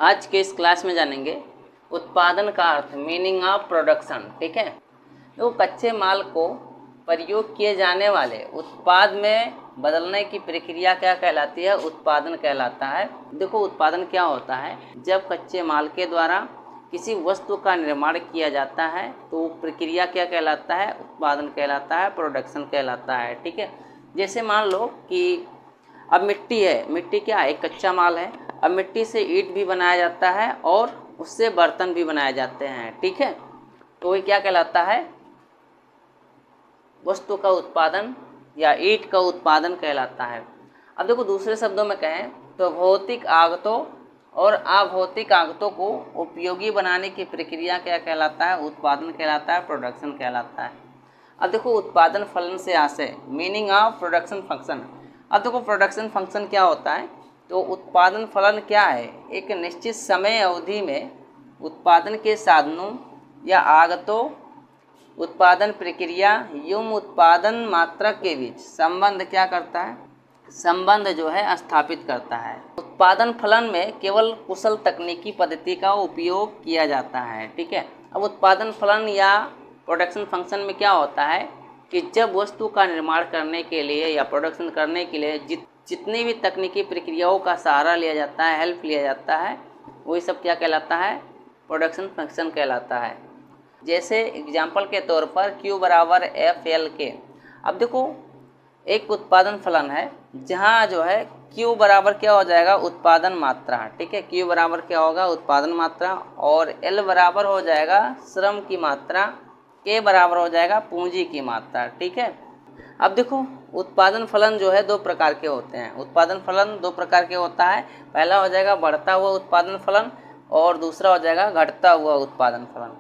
आज के इस क्लास में जानेंगे उत्पादन का अर्थ, मीनिंग ऑफ प्रोडक्शन। ठीक है, तो कच्चे माल को प्रयोग किए जाने वाले उत्पाद में बदलने की प्रक्रिया क्या कहलाती है? उत्पादन कहलाता है। देखो, उत्पादन क्या होता है? जब कच्चे माल के द्वारा किसी वस्तु का निर्माण किया जाता है तो प्रक्रिया क्या कहलाता है? उत्पादन कहलाता है, प्रोडक्शन कहलाता है। ठीक है, जैसे मान लो कि अब मिट्टी है, मिट्टी क्या है? एक कच्चा माल है। अब मिट्टी से ईंट भी बनाया जाता है और उससे बर्तन भी बनाए जाते हैं। ठीक है, तो ये क्या कहलाता है? वस्तु का उत्पादन या ईंट का उत्पादन कहलाता है। अब देखो, दूसरे शब्दों में कहें तो भौतिक आगतों और अभौतिक आगतों को उपयोगी बनाने की प्रक्रिया क्या कहलाता है? उत्पादन कहलाता है, प्रोडक्शन कहलाता है। अब देखो, उत्पादन फलन से आशय, मीनिंग ऑफ प्रोडक्शन फंक्शन। अब देखो, प्रोडक्शन फंक्शन क्या होता है? तो उत्पादन फलन क्या है? एक निश्चित समय अवधि में उत्पादन के साधनों या आगतों, उत्पादन प्रक्रिया एवं उत्पादन मात्रा के बीच संबंध क्या करता है? संबंध जो है स्थापित करता है। उत्पादन फलन में केवल कुशल तकनीकी पद्धति का उपयोग किया जाता है। ठीक है, अब उत्पादन फलन या प्रोडक्शन फंक्शन में क्या होता है कि जब वस्तु का निर्माण करने के लिए या प्रोडक्शन करने के लिए जितनी भी तकनीकी प्रक्रियाओं का सहारा लिया जाता है, हेल्प लिया जाता है, वही सब क्या कहलाता है? प्रोडक्शन फंक्शन कहलाता है। जैसे एग्जाम्पल के तौर पर Q बराबर FL के। अब देखो, एक उत्पादन फलन है जहाँ जो है Q बराबर क्या हो जाएगा? उत्पादन मात्रा। ठीक है, Q बराबर क्या होगा? उत्पादन मात्रा। और L बराबर हो जाएगा श्रम की मात्रा, K बराबर हो जाएगा पूंजी की मात्रा। ठीक है, अब देखो, उत्पादन फलन जो है दो प्रकार के होते हैं। उत्पादन फलन दो प्रकार के होता है। पहला हो जाएगा बढ़ता हुआ उत्पादन फलन और दूसरा हो जाएगा घटता हुआ उत्पादन फलन।